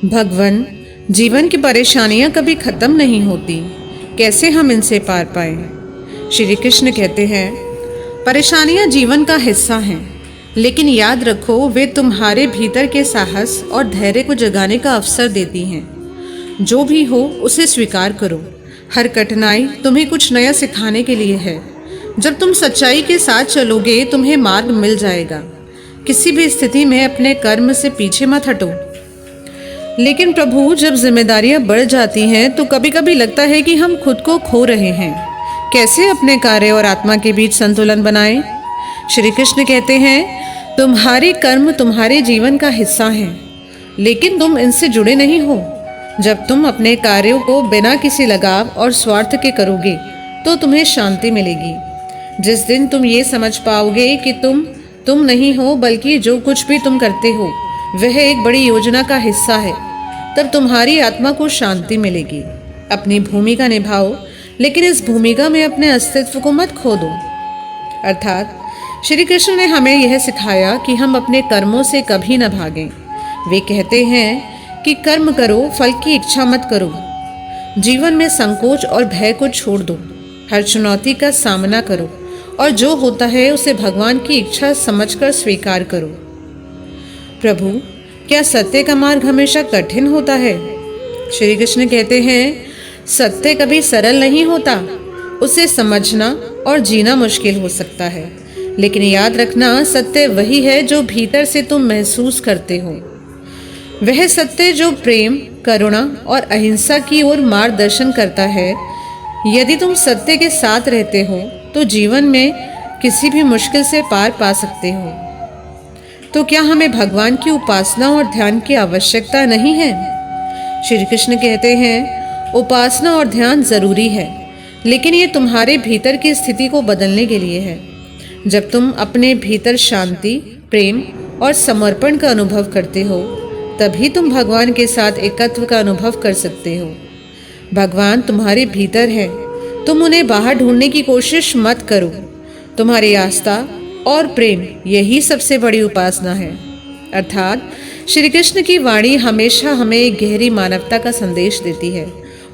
भगवान, जीवन की परेशानियां कभी खत्म नहीं होती, कैसे हम इनसे पार पाएं। श्री कृष्ण कहते हैं, परेशानियां जीवन का हिस्सा हैं, लेकिन याद रखो वे तुम्हारे भीतर के साहस और धैर्य को जगाने का अवसर देती हैं। जो भी हो उसे स्वीकार करो। हर कठिनाई तुम्हें कुछ नया सिखाने के लिए है। जब तुम सच्चाई के साथ चलोगे तुम्हें मार्ग मिल जाएगा। किसी भी स्थिति में अपने कर्म से पीछे मत हटो। लेकिन प्रभु, जब जिम्मेदारियां बढ़ जाती हैं तो कभी कभी लगता है कि हम खुद को खो रहे हैं। कैसे अपने कार्य और आत्मा के बीच संतुलन बनाएं? श्री कृष्ण कहते हैं, तुम्हारे कर्म तुम्हारे जीवन का हिस्सा हैं, लेकिन तुम इनसे जुड़े नहीं हो। जब तुम अपने कार्यों को बिना किसी लगाव और स्वार्थ के करोगे तो तुम्हें शांति मिलेगी। जिस दिन तुम ये समझ पाओगे कि तुम नहीं हो, बल्कि जो कुछ भी तुम करते हो वह एक बड़ी योजना का हिस्सा है, तब तुम्हारी आत्मा को शांति मिलेगी। अपनी भूमिका निभाओ, लेकिन इस भूमिका में अपने अस्तित्व को मत खो दो। अर्थात श्री कृष्ण ने हमें यह सिखाया कि हम अपने कर्मों से कभी न भागें। वे कहते हैं कि कर्म करो, फल की इच्छा मत करो। जीवन में संकोच और भय को छोड़ दो। हर चुनौती का सामना करो और जो होता है उसे भगवान की इच्छा समझकर स्वीकार करो। प्रभु, क्या सत्य का मार्ग हमेशा कठिन होता है? श्री कृष्ण कहते हैं, सत्य कभी सरल नहीं होता। उसे समझना और जीना मुश्किल हो सकता है, लेकिन याद रखना, सत्य वही है जो भीतर से तुम महसूस करते हो। वह सत्य जो प्रेम, करुणा और अहिंसा की ओर मार्गदर्शन करता है। यदि तुम सत्य के साथ रहते हो तो जीवन में किसी भी मुश्किल से पार पा सकते हो। तो क्या हमें भगवान की उपासना और ध्यान की आवश्यकता नहीं है? श्री कृष्ण कहते हैं, उपासना और ध्यान जरूरी है, लेकिन ये तुम्हारे भीतर की स्थिति को बदलने के लिए है। जब तुम अपने भीतर शांति, प्रेम और समर्पण का अनुभव करते हो, तभी तुम भगवान के साथ एकत्व का अनुभव कर सकते हो। भगवान तुम्हारे भीतर है, तुम उन्हें बाहर ढूंढने की कोशिश मत करो। तुम्हारी आस्था और प्रेम यही सबसे बड़ी उपासना है। अर्थात श्री कृष्ण की वाणी हमेशा हमें एक गहरी मानवता का संदेश देती है।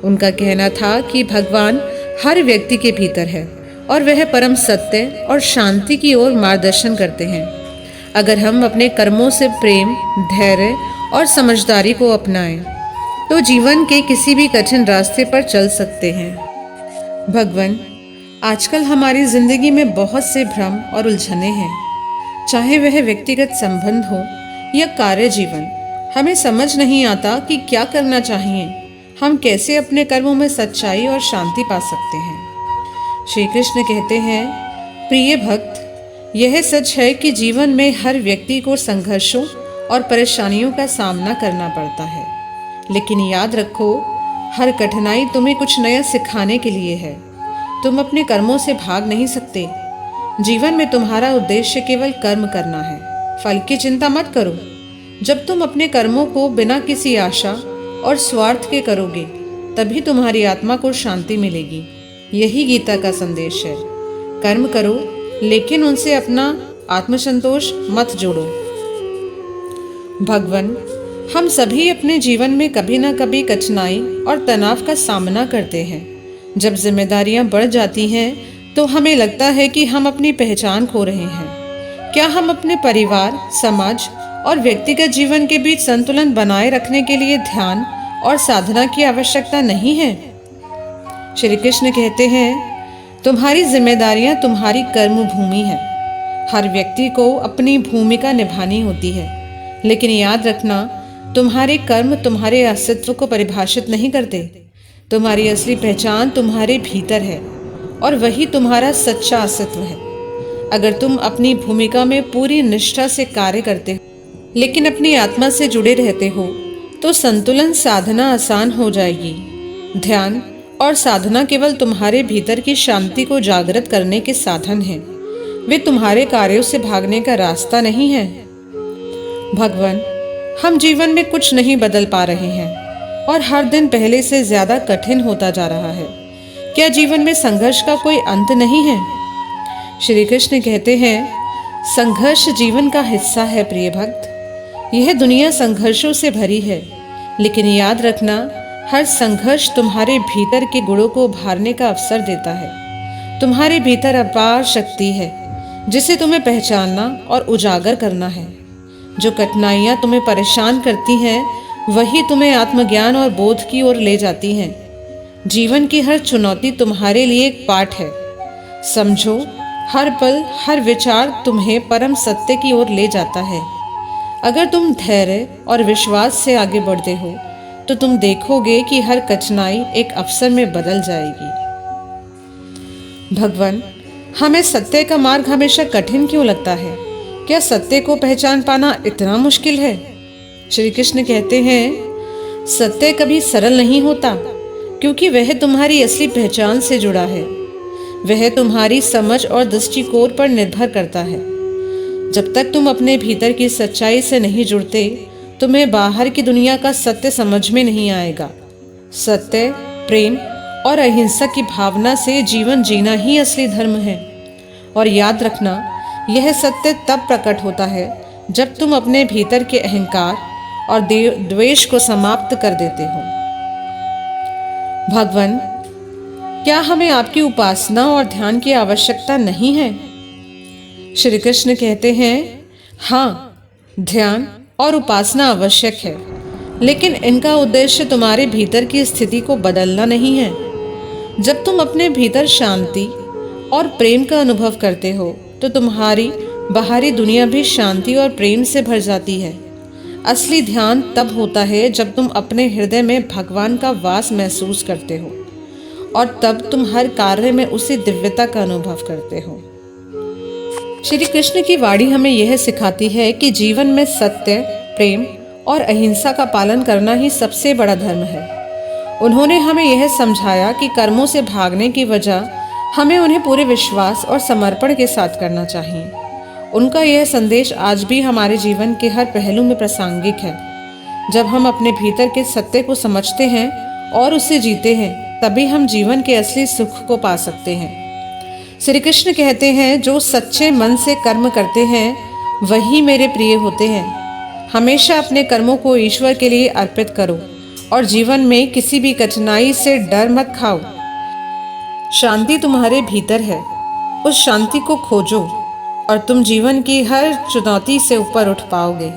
उनका कहना था कि भगवान हर व्यक्ति के भीतर है और वह परम सत्य और शांति की ओर मार्गदर्शन करते हैं। अगर हम अपने कर्मों से प्रेम, धैर्य और समझदारी को अपनाएं तो जीवन के किसी भी कठिन रास्ते पर चल सकते हैं। भगवान, आजकल हमारी जिंदगी में बहुत से भ्रम और उलझने हैं। चाहे वह व्यक्तिगत संबंध हो या कार्य जीवन, हमें समझ नहीं आता कि क्या करना चाहिए। हम कैसे अपने कर्मों में सच्चाई और शांति पा सकते हैं? श्री कृष्ण कहते हैं, प्रिय भक्त, यह सच है कि जीवन में हर व्यक्ति को संघर्षों और परेशानियों का सामना करना पड़ता है, लेकिन याद रखो, हर कठिनाई तुम्हें कुछ नया सिखाने के लिए है। तुम अपने कर्मों से भाग नहीं सकते। जीवन में तुम्हारा उद्देश्य केवल कर्म करना है। फल की चिंता मत करो। जब तुम अपने कर्मों को बिना किसी आशा और स्वार्थ के करोगे, तभी तुम्हारी आत्मा को शांति मिलेगी। यही गीता का संदेश है। कर्म करो, लेकिन उनसे अपना आत्मसंतोष मत जोड़ो। भगवान, हम सभी अपने जीवन में कभी ना कभी कठिनाई और तनाव का सामना करते हैं। जब जिम्मेदारियां बढ़ जाती हैं तो हमें लगता है कि हम अपनी पहचान खो रहे हैं। क्या हम अपने परिवार, समाज और व्यक्तिगत जीवन के बीच संतुलन बनाए रखने के लिए ध्यान और साधना की आवश्यकता नहीं है? श्री कृष्ण कहते हैं, तुम्हारी जिम्मेदारियां तुम्हारी कर्म भूमि है। हर व्यक्ति को अपनी भूमिका निभानी होती है, लेकिन याद रखना, तुम्हारे कर्म तुम्हारे अस्तित्व को परिभाषित नहीं करते। तुम्हारी असली पहचान तुम्हारे भीतर है और वही तुम्हारा सच्चा अस्तित्व है। अगर तुम अपनी भूमिका में पूरी निष्ठा से कार्य करते हो, लेकिन अपनी आत्मा से जुड़े रहते हो, तो संतुलन साधना आसान हो जाएगी। ध्यान और साधना केवल तुम्हारे भीतर की शांति को जागृत करने के साधन हैं। वे तुम्हारे कार्यों से भागने का रास्ता नहीं है। भगवान, हम जीवन में कुछ नहीं बदल पा रहे हैं और हर दिन पहले से ज्यादा कठिन होता जा रहा है। क्या जीवन में संघर्ष का कोई अंत नहीं है? श्री कृष्ण कहते हैं, संघर्ष जीवन का हिस्सा है। प्रिय भक्त, यह दुनिया संघर्षों से भरी है, लेकिन याद रखना, हर संघर्ष तुम्हारे भीतर के गुणों को उभारने का अवसर देता है। तुम्हारे भीतर अपार शक्ति है जिसे तुम्हें पहचानना और उजागर करना है। जो कठिनाइयाँ तुम्हें परेशान करती हैं वही तुम्हें आत्मज्ञान और बोध की ओर ले जाती हैं। जीवन की हर चुनौती तुम्हारे लिए एक पाठ है। समझो, हर पल हर विचार तुम्हें परम सत्य की ओर ले जाता है। अगर तुम धैर्य और विश्वास से आगे बढ़ते हो तो तुम देखोगे कि हर कठिनाई एक अवसर में बदल जाएगी। भगवान, हमें सत्य का मार्ग हमेशा कठिन क्यों लगता है? क्या सत्य को पहचान पाना इतना मुश्किल है? श्री कृष्ण कहते हैं, सत्य कभी सरल नहीं होता, क्योंकि वह तुम्हारी असली पहचान से जुड़ा है। वह तुम्हारी समझ और दृष्टिकोण पर निर्भर करता है। जब तक तुम अपने भीतर की सच्चाई से नहीं जुड़ते, तुम्हें बाहर की दुनिया का सत्य समझ में नहीं आएगा। सत्य, प्रेम और अहिंसा की भावना से जीवन जीना ही असली धर्म है। और याद रखना, यह सत्य तब प्रकट होता है जब तुम अपने भीतर के अहंकार और द्वेष को समाप्त कर देते हो। भगवान, क्या हमें आपकी उपासना और ध्यान की आवश्यकता नहीं है? श्री कृष्ण कहते हैं, हाँ, ध्यान और उपासना आवश्यक है, लेकिन इनका उद्देश्य तुम्हारे भीतर की स्थिति को बदलना नहीं है। जब तुम अपने भीतर शांति और प्रेम का अनुभव करते हो तो तुम्हारी बाहरी दुनिया भी शांति और प्रेम से भर जाती है। असली ध्यान तब होता है जब तुम अपने हृदय में भगवान का वास महसूस करते हो, और तब तुम हर कार्य में उसी दिव्यता का अनुभव करते हो। श्री कृष्ण की वाणी हमें यह सिखाती है कि जीवन में सत्य, प्रेम और अहिंसा का पालन करना ही सबसे बड़ा धर्म है। उन्होंने हमें यह समझाया कि कर्मों से भागने की वजह हमें उन्हें पूरे विश्वास और समर्पण के साथ करना चाहिए। उनका यह संदेश आज भी हमारे जीवन के हर पहलू में प्रासंगिक है। जब हम अपने भीतर के सत्य को समझते हैं और उसे जीते हैं, तभी हम जीवन के असली सुख को पा सकते हैं। श्री कृष्ण कहते हैं, जो सच्चे मन से कर्म करते हैं वही मेरे प्रिय होते हैं। हमेशा अपने कर्मों को ईश्वर के लिए अर्पित करो और जीवन में किसी भी कठिनाई से डर मत खाओ। शांति तुम्हारे भीतर है, उस शांति को खोजो और तुम जीवन की हर चुनौती से ऊपर उठ पाओगे।